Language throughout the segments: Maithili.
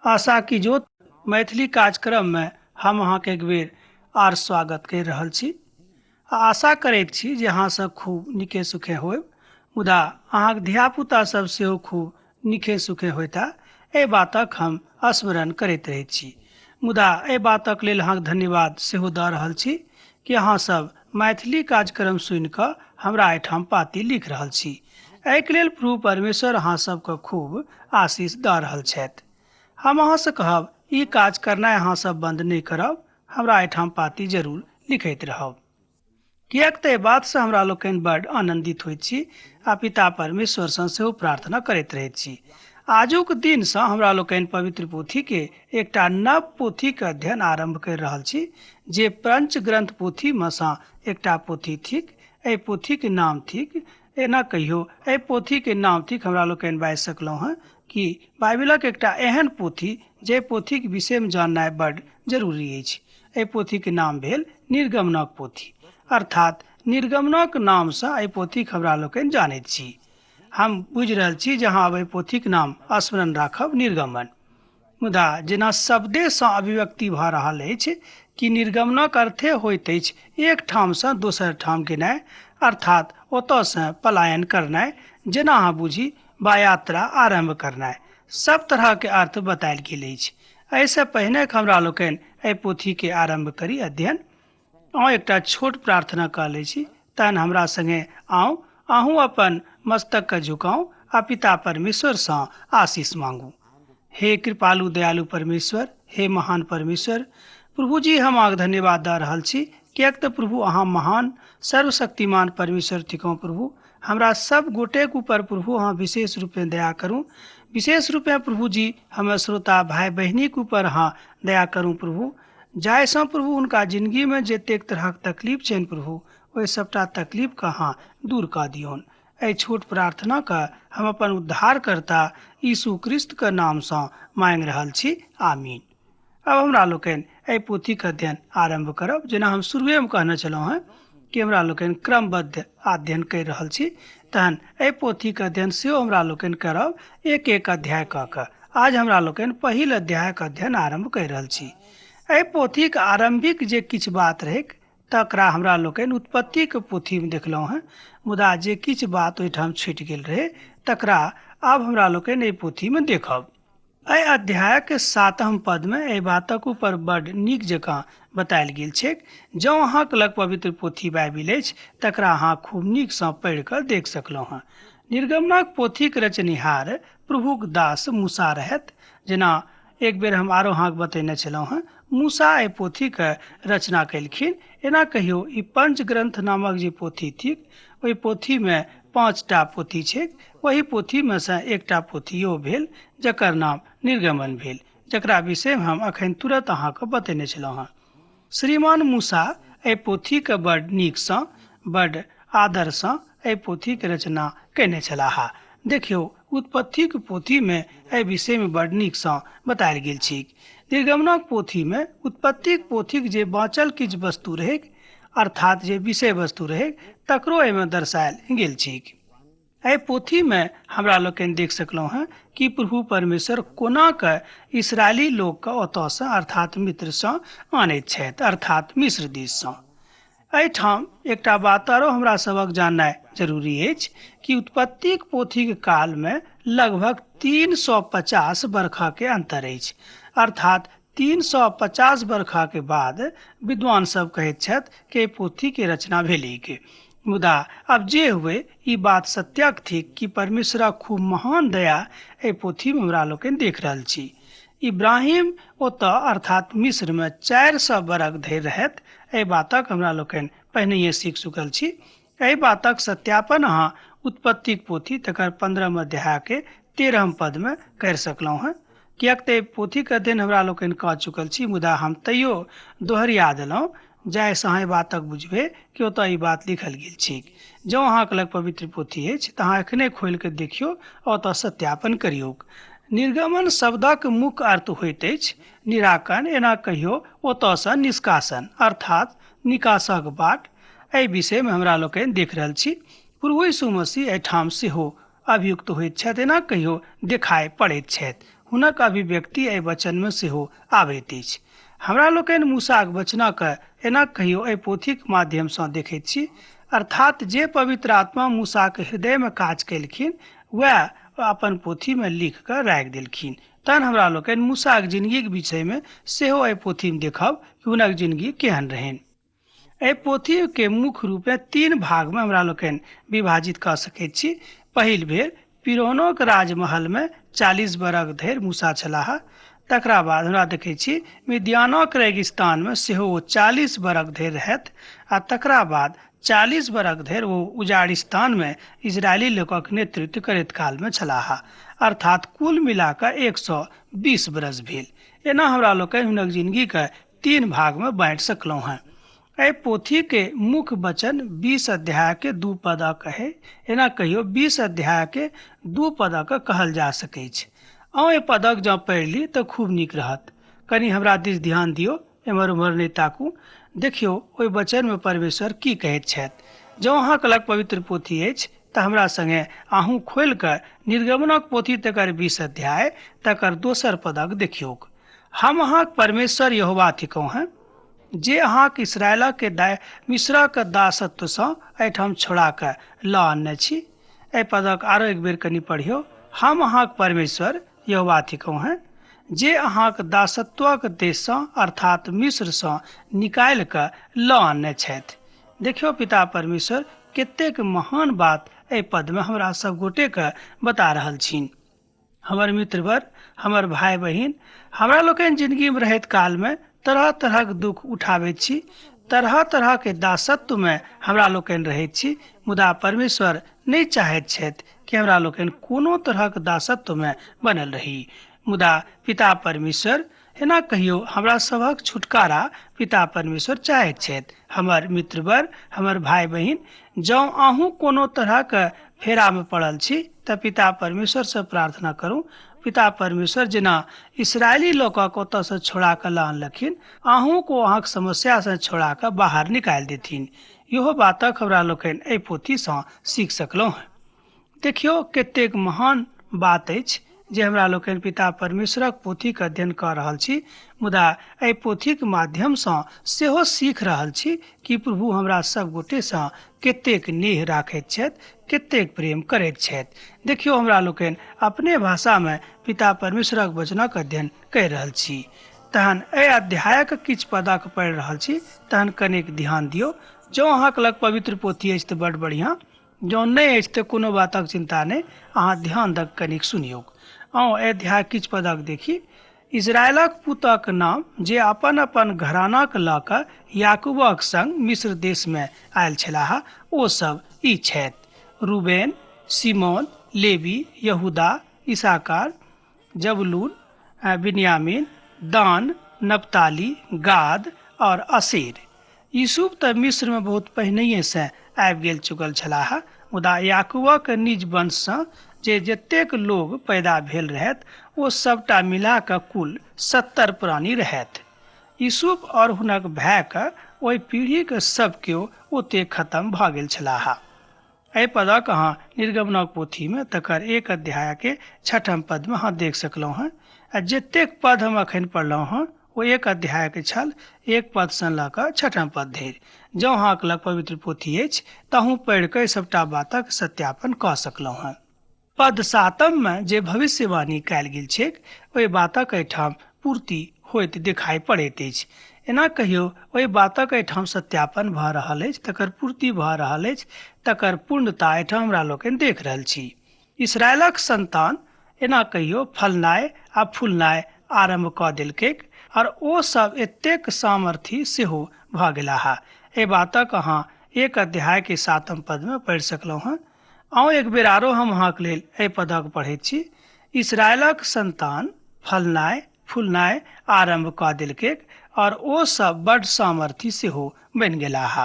आशा की जोत मैथिली कार्यक्रम में हम अहाँके एक बेर आर स्वागत कर रहल छी। आशा करैत छी जे अहाँ सब खूब नीके सुखे होयब, मुदा अहाँक धियापुता सब सेहो खूब नीके सुखे होइता एहि बातक हम स्मरण करैत रहैत छी। मुदा एहि बातक लेल अहाँक धन्यवाद सेहो दऽ रहल छी कि अहाँ सब मैथिली कार्यक्रम सुनि कऽ हमरा एहिठाम पाती लिख रहल छी। एहिके लेल प्रभु परमेश्वर अहाँ सबके खूब आशीष दऽ रहल छथि। हम अहाँ से कहब ई काज करनाइ अहाँ सब बंद नहीं करब, हमरा एठाम पाती जरूर लिखैत रहब। किएक तऽ एहि बात से हमरा लोकनि बड़ आनंदित होइत छी आ पिता परमेश्वर सँ सेहो प्रार्थना करैत रहैत छी। आजुक दिन से हमरा लोकनि पवित्र पोथी के एकटा नव पोथी के अध्ययन आरंभ कर रहल छी, जे पंच ग्रंथ पोथी में सँ एकटा पोथी थिक। एहि पोथी के नाम थिक, एना कहियो एहि पोथी के नाम थिक हमरा लोकनि बाजि सकलहुँ हैं कि बाइबलक एकटा एहन पोथी जे पोथी के विषय में जाननाइ बड़ जरूरी अछि। एहि पोथी के नाम भेल निर्गमनक पोथी, अर्थात निर्गमनक नाम से एहि पोथी के हमरा लोकनि जानैत छी। हम बुझि रहल छी जे अहाँ एहि पोथी के नाम स्मरण राखब निर्गमन। मुदा जेना शब्दे सँ अभिव्यक्ति भऽ रहल अछि कि निर्गमनक अर्थे होइत अछि एक ठाम सँ दोसर ठाम गेनाइ, अर्थात ओतऽ सँ पलायन करनाइ, जेना अहाँ बुझी बा यात्रा आरंभ करनाइ। सब तरह के अर्थ बतायल गेल अछि। एहिसँ पहिने हमरा लोकनि एहि पोथी के आरंभ करी अध्ययन। अहाँ एकटा छोट प्रार्थना कऽ लै छी, तहन हमरा संगे आउ, अहूँ अपन मस्तक के झुकाऊ आ पिता परमेश्वर सँ आशीष मांगू। हे कृपालु दयालु परमेश्वर, हे महान परमेश्वर, प्रभु जी हम अहाँके धन्यवाद दऽ रहल छी, किएक तऽ प्रभु अहाँ महान सर्वशक्तिमान परमेश्वर थिकहुँ। प्रभु हमरा सब गोटे के ऊपर प्रभु अहाँ विशेष रूप में दया करूँ। विशेष रूप में प्रभु जी हमें श्रोता भाई बहिनी के ऊपर अहाँ दया करूँ प्रभु, जाहिसँ प्रभु हुनका जिंदगी में जतेक तरहक तकलीफ छनि प्रभु, ओहि सबटा तकलीफ के अहाँ दूर कऽ दियौन। एहि छोट प्रार्थना के हम अपन उद्धारकर्ता यीशु क्रिस्त के नाम सँ मांगि रहल छी, आमीन। अब हमरा लोकनि एहि पोथी के अध्ययन आरंभ करब। जेना हम शुरुए में कहने छलहुँ हैं कि हमरा लोकनि क्रमबद्ध अध्ययन कर रहल छी, तहन एहि पोथी के अध्ययन सेहो हमरा लोकनि करब एक एक अध्याय कऽ कऽ। आज हमरा लोकनि पहिल अध्याय के अध्ययन आरंभ कर रहल छी। एहि पोथी के आरंभिक जे किछु बात रहै तकरा हमरा लोकनि उत्पत्ति के पोथी में देखलहुँ हैं, मुदा जे किछु बात ओहिठाम छुटि गेल रहे तकरा आब हमरा लोकनि एहि पोथी में देखब। एहि अध्याय के 7म पद में एहि बातक ऊपर बड़ नीक जकाँ बतायल गेल छै। जँ अहाँके लग पवित्र पोथी बाइबिल अछि तकरा अहाँ खूब नीक सँ पढ़ि कऽ देख सकलहुँ हैं। निर्गमनक पोथी के रचनिहार प्रभुक दास मूसा रहथि। जेना एक बेर हम आरो अहाँके बतेने छलहुँ हैं, मूसा एहि पोथी के रचना केलखिन। एना कहियो ई पंच ग्रंथ नामक जे पोथी थिक, ओहि पोथी में 5टा पोथी छै। वही पोथी में से एकटा पोथियो भेल जकर नाम निर्गमन भेल, जकरा विषय में हम अखन तुरंत अहाँके बतेने छलहुँ हैं। श्रीमान मूसा एहि पोथी के बड़ नीक सँ बड़ आदर सँ एहि पोथी के रचना केने छलाह। देखियौ, उत्पत्ति के पोथी में एहि विषय में बड़ नीक सँ बतायल गेल छै। निर्गमनक पोथी में उत्पत्ति पोथी के जे बाँचल किछु वस्तु रहै, अर्थात जे विषय वस्तु रहै, तकरो एहिमे दर्शायल गेल छै। एहि पोथी में हमरा लोकनि देख सकलहुँ हैं कि प्रभु परमेश्वर कोना कऽ इस्राएली लोक के ओतऽ सँ अर्थात मिस्र सँ आनैत छथि, अर्थात मिस्र देश सँ। एहिठाम एकटा बात आरो हमरा सबक जाननाइ जरूरी अछि कि उत्पत्ति पोथी के काल में लगभग 350 बरखा के अंतर अछि, अर्थात 350 बरखा के बाद विद्वान सब कहैत छथि कि पोथी के रचना भेलै। मुदा अब जे हुए ई बात सत्यक थिक कि परमेश्वरक खूब महान दया एहि पोथी में हमरा लोकनि देख रहल छी। इब्राहिम ओतऽ अर्थात मिस्र में 400 बरख धरि रहथि। एहि बातक हमरा लोकनि पहिनहिए सीख चुकल छी। एहि बातक सत्यापन अहाँ उत्पत्ति पोथी तकर 15 अध्याय के 13 पद में कर सकलहुँ हैं। किएक तऽ पोथी के अध्ययन हमरा लोकनि कऽ चुकल छी, मुदा हम तैयो दोहरिया देलहुँ जाहिसँ अहाँ ई बातक बुझबै कि ओतऽ ई बात लिखल गेल छै। जँ अहाँके लग पवित्र पोथी अछि तऽ अहाँ एखने खोलि कऽ देखियौ, ओतऽ सत्यापन करियौ। निर्गमन शब्दक मुख्य अर्थ होइत अछि निराकरण, एना कहियो ओतऽ सँ निष्कासन अर्थात निकासक बाट। एहि विषय में हमरा लोकनि देख रहल छी। प्रभु यीशु मसीह एहिठाम सेहो अभियुक्त होइत छथि, एना कहियो देखाइ पड़ैत छथि। हुनक अभिव्यक्ति एहि वचन में सेहो आबैत अछि। हमरा लोकनि मूसाक वचनक एना कहियो एहि पोथीक माध्यम सँ देखैत छी, अर्थात जे पवित्र आत्मा मूसाक हृदय में काज केलखिन वह अपन पोथी में लिख कऽ राखि देलखिन। तहन हमरा लोकनि मूसाक जिंदगी के विषय में सेहो एहि पोथी में देखब कि हुनक जिंदगी केहन रहनि। एहि पोथी के मुख्य रूप में 3 भाग में हमरा लोकनि विभाजित कऽ सकैत छी। पहिल बेर फिरौनक राजमहल में 40 बरख धरि मूसा छलाह। तकरा बाद हमरा देखैत छी मिद्यानक रेगिस्तान में सेहो ओ 40 बरख धरि रहथि, आ तकरा बाद 40 बरख धरि ओ उजाड़िस्तान में इजरायली लोकक नेतृत्व करैत काल में छलाह, अर्थात कुल मिला कऽ 120 बरस भेल। एना हमरा लोकनि हुनक जिंदगी के 3 भाग में बाँटि सकलहुँ हैं। एहि पोथी के मुख्य वचन 20 अध्याय के 2 पदक है। एना कहियो 20 अध्याय के 2 पदक कहल जा सकैत छै। अहूँ एहि पदक जँ पढ़ि ली तऽ खूब नीक रहत। कनि हमरा दिस ध्यान दियौ, एम्हर उम्हर नहि ताकू। देखियौ ओहि वचन में परमेश्वर की कहैत छथि। जँ अहाँक लग पवित्र पोथी अछि तऽ हमरा संगे अहूँ खोलि कऽ निर्गमनक पोथी तकर 20 अध्याय तकर 2 पदक देखियौक। हम अहाँक परमेश्वर यहोवा थिकौं हैं, जे अहाँक इसराइलक के मिस्रक दासत्व सँ एहिठाम छोड़ा कऽ लऽ आनने छी। एहि पदक आरो एक बेर कनि पढ़ियौ। हम अहाँक परमेश्वर यहोवा थिकौं हैं, जे अहाँक दासत्वक देश सँ अर्थात मिस्र सँ निकालि कऽ लऽ आनने छथि। देखियौ पिता परमेश्वर कतेक महान बात एहि पद में हमरा सब गोटे के बता रहल छीन। हमर मित्रवर, हमर भाई बहिन, हमरा लोकनि जिंदगी में रहैत काल में तरह तरहक दुख उठाबैत छी, तरह तरह के दासत्व में हमरा लोकनि रहैत छी, मुदा परमेश्वर नहीं चाहैत छथि कि हमरा लोकनि कोनो तरहक दासत्व में बनल रही। मुदा पिता परमेश्वर एना कहियो हमरा सभक छुटकारा पिता परमेश्वर चाहैत छथि। हमर मित्रवर, हमर भाई बहिन, जँ अहूँ कोनो तरहक फेरा में पड़ल छी तऽ पिता परमेश्वर से प्रार्थना करूँ। पिता परमेश्वर जेना इसराइली लोकक ओतऽ से छोड़ा कऽ लऽ आनलखिन, अहूँ को अहाँक समस्या से छोड़ा कऽ बाहर निकालि देथिन। इहो बातक हमरा लोकनि एहि पोथी सँ सीख सकलहुँ हैं। देखियौ कतेक महान बात अछि जे हमरा लोकनि पिता परमेश्वरक पोथी के अध्ययन कऽ रहल छी, मुदा एहि पोथी के माध्यम सँ सेहो सीख रहल छी कि प्रभु हमरा सब गोटे सँ कतेक नेह राखैत छथि, कतेक प्रेम करैत छथि। देखियौ हमरा लोकनि अपने भाषा में पिता परमेश्वरक वचनक अध्ययन करि रहल छी। तहन एहि अध्यायक किछु पदक पढ़ि रहल छी, तहन कनिक ध्यान दियौ। जँ अहाँक लग पवित्र पोथी अछि तऽ बड़ बढ़िआँ, जँ नहि अछि तऽ कोनो बातक चिंता नहि, अहाँ ध्यान दऽ कनिक सुनियौक। एहि अध्याय किछु पदक देखी। इजरायलक पुतक नाम जे अपन अपन घरानाक लऽ कऽ याकूबक संग मिस्र देश में आयल छलाह, ओ सब ई छथि: रूबेन, सिमोन, लेवी, यहूदा, इसाकार, जबूलून, बिन्यामीन, दान, नप्ताली, गाद और असेर। यूसुफ तऽ मिस्र में बहुत पहिनहिए से आबि गेल चुकल छलाह, मुदा याकूबक निज वंश सँ जे जतेक लोग पैदा भेल रहथि ओ सबटा मिला कऽ कुल 70 प्राणी रहथि। यूसुफ और हुनक भाई के ओहि पीढ़ी के सब केओ ओते खत्म भऽ गेल छलाह। एहि पदक अहाँ निर्गमनक पोथी में तकर 1 अध्याय के 6 पद में अहाँ देख सकलहुँ हैं। आ जतेक पद हम अखन पढ़लहुँ हैं ओ 1 अध्याय के छल, 1 पद सँ लऽ कऽ 6 पद धरि। जँ अहाँक लग पवित्र पोथी अछि तऽ अहूँ पढ़ि कऽ सबटा बातक सत्यापन कऽ सकलहुँ हैं। पद 7 में जे भविष्यवाणी कयल गेल छैक ओहि बातक एहिठाम पूर्ति होइत दिखाई पड़ैत अछि। एना कहियो ओहि बातक एहिठाम सत्यापन भऽ रहल अछि, तकर पूर्ति भऽ रहल अछि, तकर पूर्णता एहिठाम हमरा लोकनि देख रहल छी। इसराइलक संतान एना कहियो फलनाय आ फूलनाय आरंभ कऽ देलकैक, और ओ सब एतेक सामर्थी सेहो भऽ गेलाह। एहि बातक अहाँ 1 अध्याय के 7 पद में पढ़ि सकलहुँ हैं। आउ एक बेर आरो हम अहाँक लेल एहि पदक पढ़ैत छी। इसराइलक संतान फलनाय फूलनाय आरंभ कऽ देलकैक, और ओ सब बड़ सामर्थी सेहो बनि गेलाह।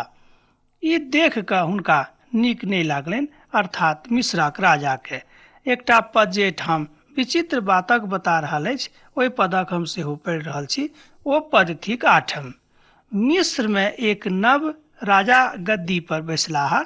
ई देख कऽ हुनका नीक नहि लागलनि, अर्थात मिस्रक राजा के। एकटा पद जे ठाम विचित्र बातक बता रहल अछि, ओहि पदक हम सेहो पढ़ि रहल छी। ओ पद थिक 8। मिस्र में एक नव राजा गद्दी पर बैसलाह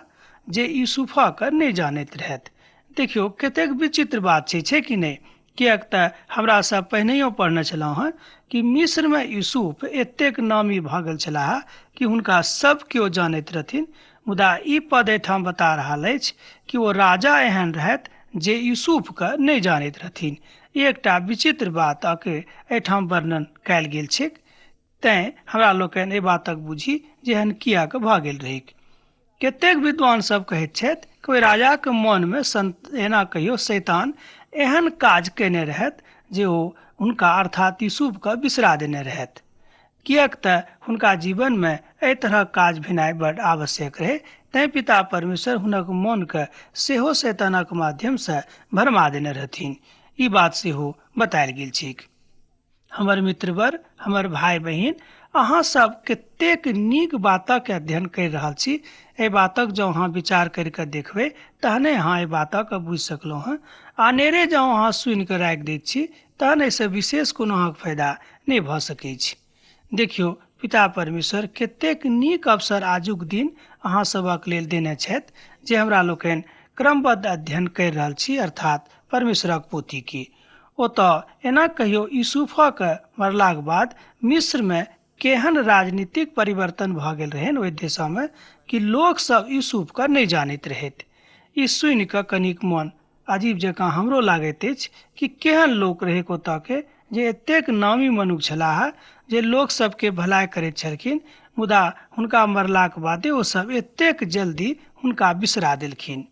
जे यूसुफक नहि जानैत रहथि। देखियौ कतेक विचित्र बात छै कि नहि, किएक तऽ हमरा सब पहिनहियो पढ़ने छलहुँ हेँ कि मिस्र में यूसुफ एतेक नामी भऽ गेल छलाह कि हुनका सब केओ जानैत रहथिन। मुदा ई पद एहिठाम बता रहल अछि कि ओ राजा एहन रहथि जे यूसुफके नहि जानैत रहथिन। एकटा विचित्र बातक एहिठाम वर्णन कयल गेल छै। तैँ हमरा लोकनि एहि बातक बुझी जे एहन किएक भऽ गेल रहै। कतेक विद्वान सब कहैत छथि कि ओहि राजाके मनमे एना कहियो शैतान एहन काज केने रहथि जे ओ हुनका अर्थात यूसुफके बिसरा देने रहथि। किएक तऽ हुनका जीवनमे एहि तरहक काज भेनाइ बड्ड आवश्यक रहै। तैँ पिता परमेश्वर हुनक मनके सेहो शैतानक माध्यमसँ भरमा देने रहथिन। ई बात सेहो बतायल गेल छै। हमर मित्रवर, हमर भाई बहिन, अहाँ सब कतेक नीक बातक अध्ययन कर रहल छी। एहि बातक जँ अहाँ विचार करिकऽ देखबै तहने अहाँ एहि बातक बुझि सकलहुँ हँ। अनेरे जँ अहाँ सुनि कऽ राखि दैत छी तहन एहिसँ विशेष कोनो अहाँके फायदा नहि भऽ सकैत छै। देखियौ, पिता परमेश्वर कतेक नीक अवसर आजुक दिन अहाँ सभक लेल देने छथि जे हमरा लोकनि क्रमबद्ध अध्ययन कर रहल छी, अर्थात परमेश्वरक पोथीके। ओतऽ एना कहियो यूसुफक मरलाक बाद मिस्रमे केहन राजनीतिक परिवर्तन भऽ गेल रहनि ओहि देशमे कि लोक सब यूसुफके नहि जानैत रहथि। ई सुनि कऽ कनिक मन अजीब जकाँ हमरो लागैत अछि कि केहन लोक रहै ओतऽके जे एतेक नामी मनुख छलाह जे लोक सबके भलाइ करैत छलखिन, मुदा हुनका मरलाक बादे ओ सब एतेक जल्दी हुनका बिसरा देलखिन।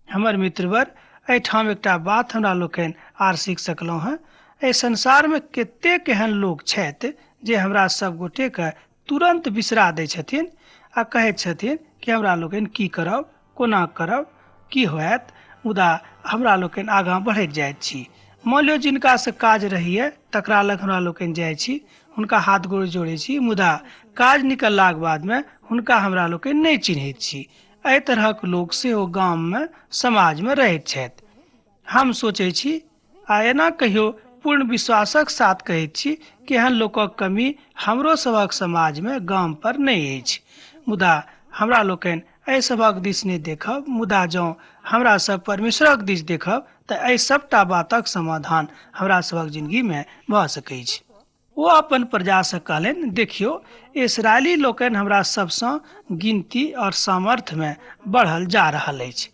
हमर मित्रवर, एहिठाम एकटा बात हमरा लोकनि आर सीख सकलहुँ हँ। एहि संसारमे कतेक एहन लोक छथि जे हमरा सब गोटेके तुरंत बिसरा दै छथिन आ कहैत छथिन कि हमरा लोकनि की करब, कोना करब, की होयत। मुदा हमरा लोकनि आगाँ बढ़ैत जाइत छी। मान लियौ जिनकासँ काज रहैए तकरा लग हमरा लोकनि जाइ छी, हुनका हाथ गोड़ जोड़ै छी, मुदा काज निकललाक बादमे हुनका हमरा लोकनि नहि चिन्हैत छी। एहि तरहक लोक सेहो गाममे समाजमे रहैत छथि। हम सोचै छी आ एना कहियो पूर्ण विश्वासक साथ कहैत छी कि एहन लोकक कमी हमरो सभक समाजमे गाम पर नहि अछि। मुदा हमरा लोकनि एहि सभक दिस नहि देखब, मुदा जँ हमरा सब परमेश्वरक दिस देखब तऽ एहि सबटा बातक समाधान हमरा सभक जिंदगीमे भऽ सकैत छै। ओ अपन प्रजासँ कहलनि, देखियौ, इसराइली लोकनि हमरा सबसँ गिनती और सामर्थ्यमे बढ़ल जा रहल अछि।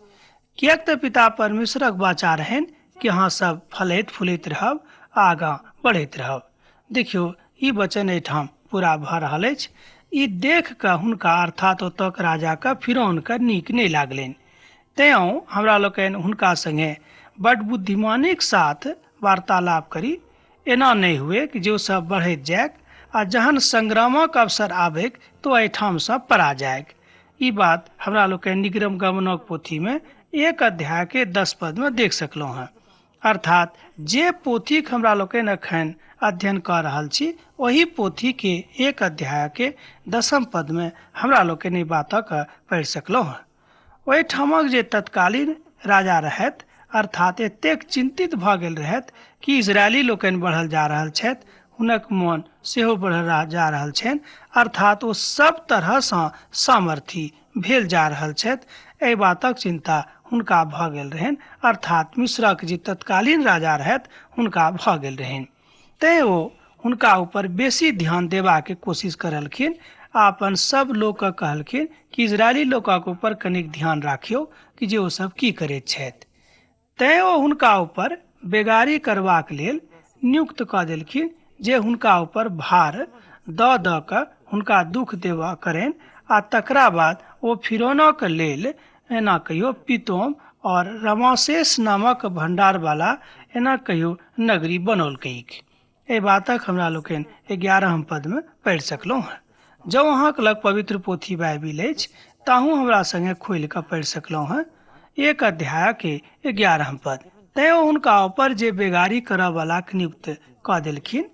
किएक तऽ पिता परमेश्वरक वाचा रहनि कि अहाँ सब फलैत फूलैत रहब, आगाँ बढ़ैत रहब। देखियौ, ई वचन एहिठाम पूरा भऽ रहल अछि। ई देख कऽ हुनका अर्थात ओतक राजाके फिरौनके नीक नहि लागलनि। तेँ हमरा लोकनि हुनका संगे बड्ड बुद्धिमानीक साथ वार्तालाप करी। एना नहि हुए कि जो सब बढ़ैत जायक आ जहन संग्रामक अवसर आबैक तो एहिठामसँ परा जायक। ई बात हमरा लोकनि निगम गमनक पोथीमे 1 अध्याय के 10 पदमे देख सकलहुँ हैं। अर्थात जे पोथीक हमरा लोकनि एखन अध्ययन कऽ रहल छी ओही पोथी के 1 अध्याय के 10 पदमे हमरा लोकनि ई बातक पढ़ि सकलहुँ हैं। ओहिठामक जे तत्कालीन राजा रहथि अर्थात एतेक चिंतित भऽ गेल रहथि कि इजरायली लोकनि बढ़ल जा रहल छथि, हुनक मन सेहो बढ़ल जा रहल छनि, अर्थात ओ सब तरहसँ सामर्थी भेल जा रहल छथि। एहि बातक चिंता हुनका भऽ गेल रहनि, अर्थात मिस्रक जे तत्कालीन राजा रहथि हुनका भऽ गेल रहनि। तैँ ओ हुनका ऊपर बेसी ध्यान देबाक कोशिश करलखिन आ अपन सब लोकके कहलखिन कि इजरायली लोकक ऊपर कनिक ध्यान राखियौ कि जे ओ सब की करैत छथि। तैँ ओ हुनका ऊपर बेगारी करबाक लेल नियुक्त कऽ देलखिन जे हुनका ऊपर भार दऽ दऽ कऽ हुनका दुख देबऽ करनि। आ तकरा बाद ओ फिरौनक लेल एना कहियो पितोम और रमासेस नामक भंडार वाला एना कहियो नगरी बनौलकैक। एहि बातक हमरा लोकनि 11 पदमे पढ़ि सकलहुँ हैं। जँ अहाँके लग पवित्र पोथी बाइबिल अछि ताहू हमरा संगे खोलि कऽ पढ़ि सकलहुँ हैं 1 अध्याय के 11 पद। तैँ ओ हुनका ऊपर जे बेगारी करऽ वाला नियुक्त कऽ देलखिन,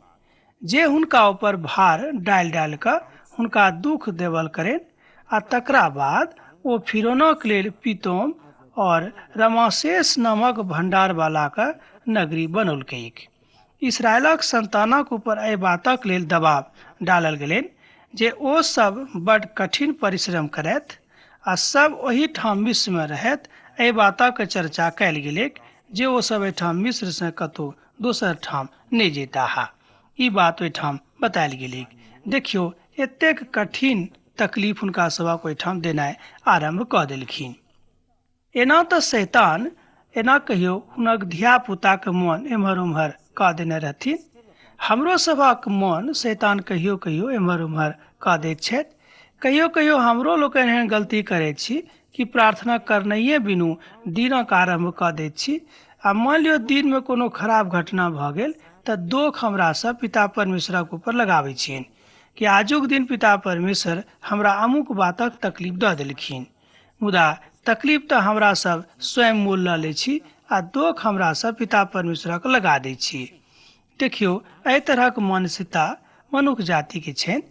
जे हुनका ऊपर भार डालि डालि कऽ हुनका दुख देवल करनि। आ तकरा बाद ओ फिरौनक लेल पितोम और रमासेस नामक भंडार वाला का नगरी बनौलकैक। इसराइलक संतानक ऊपर एहि बातक लेल दबाव डालल गेलनि जे ओ सब बड्ड कठिन परिश्रम करथि आ सब ओही ठाम मिस्र में रहथि। एहि बातक चर्चा कयल गेलै जे ओ सब एहिठाम मिस्र से कतहु दोसर ठाम नहीं जेता हा। ई बात ओहि ठाम बतायल गेलै। देखियो एतेक कठिन तकलीफ हुनका सभक ओहिठाम देनाइ आरंभ कऽ देलखिन। एना तऽ शैतान एना कहियो हुनक धिया पुताक मन एम्हर उम्हर कऽ देने रहथिन। हमरो सभक मन शैतान कहियो कहियो एम्हर उम्हर कऽ दैत छथि। कहियो कहियो हमरो लोक एहन गलती करैत छी कि प्रार्थना करनाइए बिनु दिनक आरम्भ कऽ दैत छी। आ मान लियौ दिनमे कोनो खराब घटना भऽ गेल तऽ दोष हमरा सब पिता परमेश्वरक ऊपर लगाबै छियनि कि आजुक दिन पिता परमेश्वर हमरा अमुक बातक तकलीफ दऽ देलखिन। मुदा तकलीफ तऽ हमरा सब स्वयं मोल लऽ लै छी आ दोष हमरा सब पिता परमेश्वरक लगा दै छी। देखियो एहि तरहक मानसिकता मनुष्य जाति के छनि।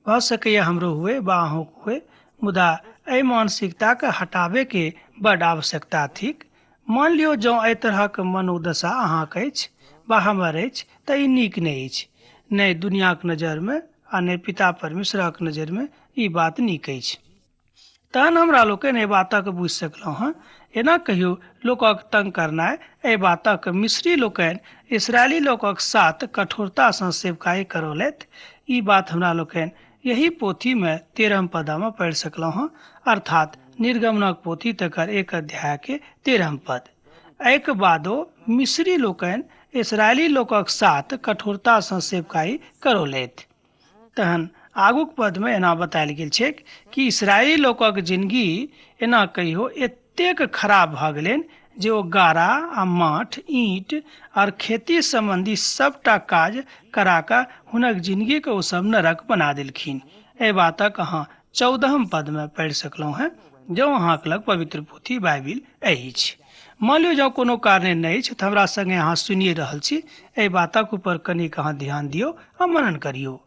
भऽ सकैया हमरो हुए वा अहूँ हुए, मुदा एहि मानसिकता के हटाबे के बड आवश्यकता थिक। मान लियौ जँ एहि तरहक मनोदशा अहाँके अछि वा हमर अछि तऽ ई नीक नहि अछि। नहि दुनियाक नजरमे आ नहि पिता परमेश्वरक नजरमे ई बात नीक अछि। तहन हमरा लोकनि एहि बातक बुझि सकलहुँ हँ। एना कहियो लोकक तंग करनाइ एहि बातक मिस्री लोकनि इसराइली लोकक साथ कठोरतासँ सेवकाई करौलथि। ई बात हमरा लोकनि यही पोथीमे 13 पदमे पढ़ि सकलहुँ हँ, अर्थात निर्गमनक पोथी तकर 1 अध्याय के 13 पद। एहिके बादो मिस्री लोकनि इसराइली लोकक साथ कठोरतासँ सेवकाई करौलथि। तहन आगूक पदमे एना बतायल गेल छै कि इसराइली लोकक जिंदगी एना कहियो एतेक खराब भऽ गेलनि जे ओ गारा आ माठ ईंट और खेती संबंधी सबटा काज करा कऽ हुनक जिंदगीके ओ सब नरक बना देलखिन। एहि बातक अहाँ 14 पदमे पढ़ि सकलहुँ हैं, जँ अहाँके लग पवित्र पोथी बाइबिल अछि। मान लियौ जँ कोनो कारणे नहि अछि तऽ हमरा संगे अहाँ सुनिए रहल छी। एहि बातक ऊपर कनिक अहाँ ध्यान दियौ आ मनन करियौ।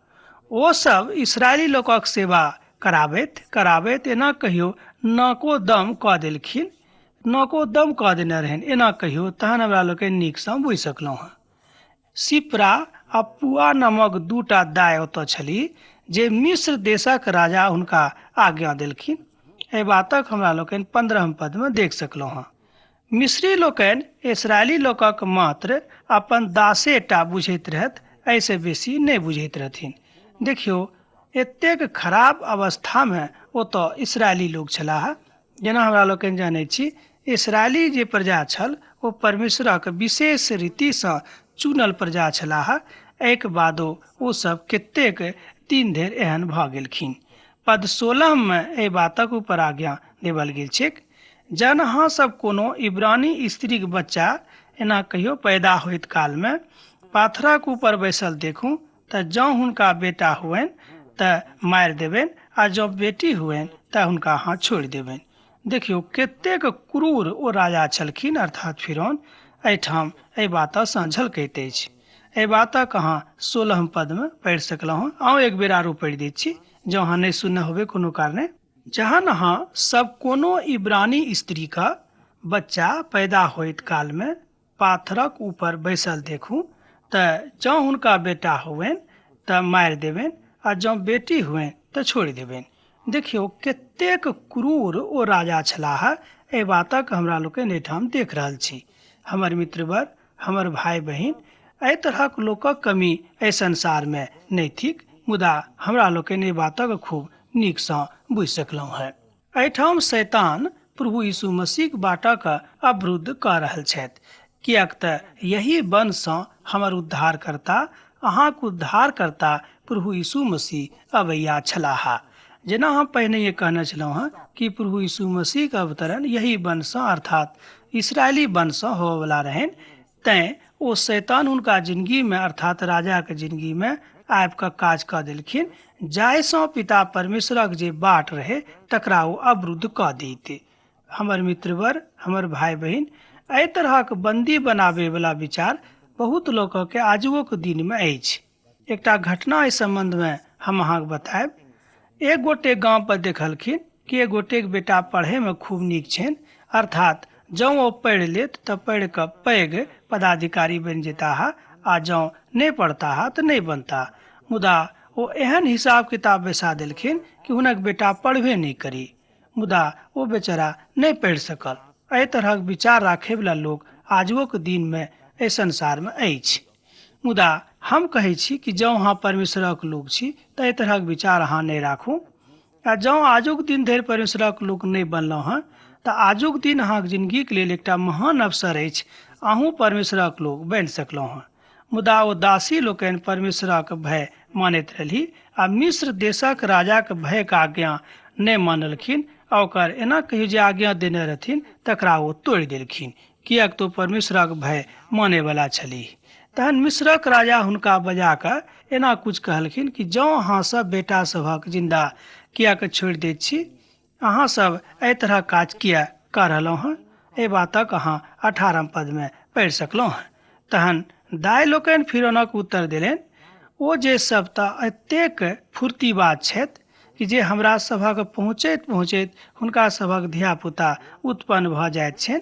ओ सब इसराइली लोकक सेवा कराबैत एना कहियो नाको दम कऽ देलखिन। नाको दम कऽ देने रहन एना कहियो। तहन हमरा लोकनि नीकसँ बुझि सकलहुँ हँ। सिप्रा आ पुआ नामक 2टा दाइ ओतऽ छलीह जे मिस्र देशक राजा हुनका आज्ञा देलखिन। एहि बातक हमरा लोकनि 15 पदमे देख सकलहुँ हँ। मिस्री लोकनि इसराइली लोकक मात्र अपन दासेटा बुझैत रहथि, एहिसँ बेसी नहि बुझैत रहथिन। देखियौ एतेक खराब अवस्थामे ओतऽ इसराइली लोक छलाह। जेना हमरा लोकनि जानै छी इसराइली जे प्रजा छल ओ परमेश्वरक विशेष रीतिसँ चुनल प्रजा छलाह। एहिके बादो ओ सब कतेक दिन धरि एहन भऽ गेलखिन। पद 16 में एहि बातक ऊपर आज्ञा देवल गेल छै, जन अहाँ सब कोनो इब्रानी स्त्रीक बच्चा एना कहियो पैदा होइत कालमे पाथरक ऊपर बैसल देखू तऽ जँ हुनका बेटा हुअनि तऽ मारि देबनि आ जँ बेटी हुअनि तऽ हुनका अहाँ छोड़ि देबनि। देखियौ कतेक क्रूर ओ राजा छलखिन, अर्थात फिरौन। एहिठाम एहि बातसँ झलकैत अछि। एहि बातक अहाँ 16 पदमे पढ़ि सकलहुँ हँ। अहूँ एक बेर आरो पढ़ि दैत छी जँ अहाँ नहि सुनने होबै कोनो कारणे। जहन अहाँ सब कोनो इब्रानी स्त्री का बच्चा पैदा होइत कालमे पाथरक ऊपर बैसल देखू तऽ जँ हुनका बेटा हुअनि तऽ मारि देबनि आ जँ बेटी हुअनि तऽ छोड़ि देबनि। देखियौ कतेक क्रूर ओ राजा छलाह। एहि बातक हमरा लोकनि एहिठाम देख रहल छी। हमर मित्रवर, हमर भाई बहिन, एहि तरहक लोकक कमी एहि संसारमे नहि थिक, मुदा हमरा लोकनि एहि बातक खूब नीकसँ बुझि सकलहुँ हैं। एहिठाम शैतान प्रभु यीशु मसीहक बाटक अवरुद्ध कऽ रहल छथि, किएक तऽ यही वनसँ हमर उद्धारकर्ता, अहाँक उद्धारकर्ता प्रभु यीशु मसीह अबैया छलाह। जेना हम पहिने कहने छलहुँ हैं कि प्रभु यीशु मसीहक अवतरण यही वनसँ अर्थात इसराइली वनसँ होबयवला रहनि। तैँ ओ शैतान हुनका जिंदगीमे अर्थात राजाके जिंदगीमे आबि कऽ काज कऽ देलखिन, जाहिसँ पिता परमेश्वरक जे बाट रहै तकरा ओ अवरुद्ध कऽ दैत। हमर मित्रवर, हमर भाई बहिन, एहि तरहक बंदी बनाबैवला विचार बहुत लोकके आजुक दिनमे अछि। एकटा घटना एहि संबंधमे हम अहाँके बतायब। एक गोटे गाँव पर देखलखिन कि एक गोटेक बेटा पढ़ैमे खूब नीक छनि, अर्थात जँ ओ पढ़ि लेत तऽ पढ़ि कऽ पैघ पदाधिकारी बनि जेताह आ जँ नहि पढ़ताह तऽ नहि बनता। मुदा ओ एहन हिसाब किताब बैसा देलखिन कि हुनक बेटा पढ़बे नहि करी, मुदा ओ बेचारा नहि पढ़ि सकल। एहि तरहक विचार राखैवला लोक आजुक दिनमे एहि संसार में अछि। मुदा हम कहै छी कि जँ अहाँ परमेश्वरक लोक छी तऽ एहि तरहक विचार अहाँ नहि राखू। आ जँ आजुक दिन धरि परमेश्वरक लोक नहि बनलहुँ हँ तऽ आजुक दिन अहाँक जिन्दगीक लेल एकटा महान अवसर अछि। अहूँ परमेश्वरक लोक बनि सकलहुँ हँ। मुदा ओ दासी लोकनि परमेश्वरक भय मानैत रहली आ मिस्र देशक राजाक भयक आज्ञा नहि मानलखिन आ ओकर एना कहियो जे आज्ञा देने रहथिन तकरा ओ तोड़ि देलखिन, किएक तो परमेश्वरक भय माने वाला छलीह। तहन मिस्रक राजा हुनका बजा कऽ एना कुछ कहलखिन कि जँ अहाँ सब बेटा सभक जिंदा किएक छोड़ि दैत छी, अहाँ सब एहि तरह काज किया कऽ रहलहुँ हँ। एहि बातक अहाँ 18 पद में पढ़ि सकलहुँ हँ। तहन दाइ लोकनि फिरौनक उत्तर देलनि, ओ जे सब तऽ एतेक फुर्तीबाज छथि कि जे हमरा सभक पहुँचैत पहुँचैत हुनका सभक धियापुता उत्पन्न भऽ जाइत छनि।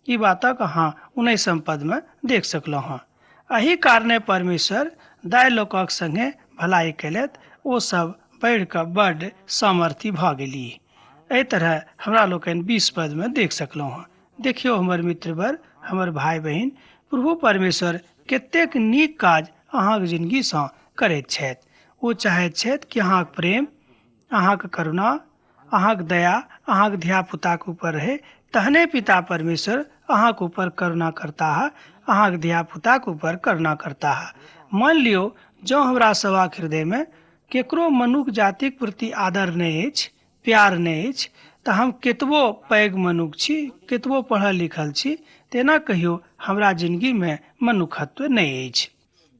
ई बातक अहाँ 19 पद में देख सकलहुँ हँ। एही कारणे परमेश्वर दाइ लोकक संगे भलाई केलथि, ओ सब बढ़ि कऽ बड्ड सामर्थी भऽ गेलीह। एहि तरह हमरा लोकनि 20 पद में देख सकलहुँ हँ। देखियौ हमर मित्रवर, हमर भाई बहिन, प्रभु परमेश्वर कतेक नीक काज अहाँक जिन्दगीसँ करैत छथि। ओ चाहैत छथि कि अहाँक प्रेम, अहाँक करुणा, अहाँक दया अहाँक धियापुताक ऊपर रहे। तहने पिता परमेश्वर अहाँक ऊपर करुणा करता है, अहाँक धियापुताक ऊपर करुणा करता है। मान लियो जँ हमरा सभक हृदय में केकरो मनुष्य जातिक प्रति आदर नहि अछि, प्यार नहि अछि, तऽ हम केतबो पैघ मनुष्य छी, केतबो पढ़ल लिखल छी, तेना कहियो हमरा जिंदगी में मनुखत्व नहि अछि।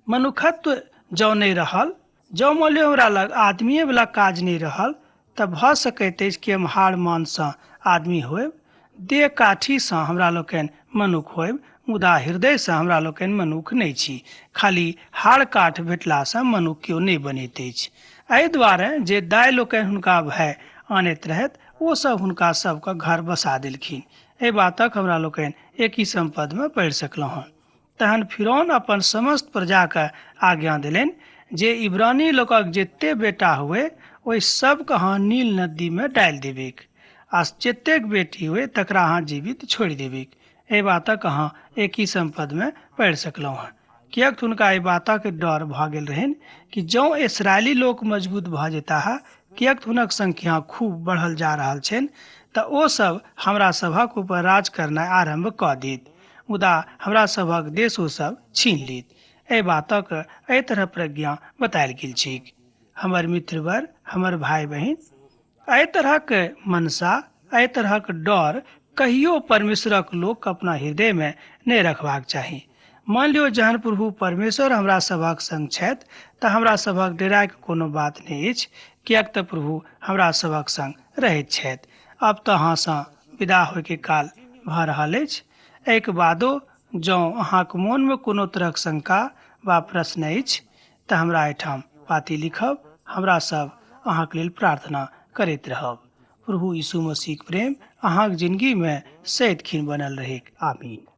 मनुखत्व जँ नहि रहल, जँ मान लियो हमरा लग आदमीय वाला काज नहि रहल, तऽ भऽ सकैत अछि कि हम हाड़ मांससँ आदमी होएब, देह काठीसँ हमरा लोकनि मनुख होएब, मुदा हृदयसँ हमरा लोकनि मनुख नहि छी। खाली हाड़ काठ भेटलासँ मनुख केओ नहि बनैत अछि। एहि दुआरे जे दाइ लोकनि हुनका भय आनैत रहथि, ओ सब हुनका सबके घर बसा देलखिन। एहि बातक हमरा लोकनि 21 पद में पढ़ि सकलहुँ हँ। तहन फिरौन अपन समस्त प्रजाके आज्ञा देलनि जे इब्रानी लोकक जते बेटा हुए ओहि सबके अहाँ नील नदी में डालि देबेक, आ जतेक बेटी हुए तकरा अहाँ जीवित छोड़ि देबेक। एहि बातक अहाँ 21 पद में पढ़ि सकलहुँ हँ। किएक तऽ हुनका एहि बातक डर भऽ गेल रहनि कि जँ इसराइली लोक मजबूत भऽ जेता है, किएक तऽ हुनक संख्या खूब बढ़ल जा रहल छनि, तऽ ओ सब हमरा सभक ऊपर राज करनाइ आरंभ कऽ देत, मुदा हमरा सभक देश ओ सब छीन लेत। एहि बातक एहि तरह प्रज्ञा बतायल गेल छैक। हमर मित्रवर, हमर भाई बहिन, एहि तरहक मनसा, एहि तरहक डर कहियो परमेश्वरक लोक अपना हृदय में नहि रखबाक चाही। मान लियो जहन प्रभु परमेश्वर हमरा सभक संग छथि तऽ हमरा सभक डेराके कोनो बात नहि अछि, किएक तऽ प्रभु हमरा सभक संग रहैत छथि। अब तऽ अहाँसँ विदा होयके काल भऽ रहल अछि। एहिके बादो जँ अहाँक मोन में कोनो तरहक शंका वा प्रश्न अछि तऽ हमरा एहिठाम पाती लिखब, हमरा सब अहाँके लेल प्रार्थना करैत रहब। प्रभु यीशु मसीहक प्रेम अहाँक जिंदगी में सदैव बनल रहे। आमीन।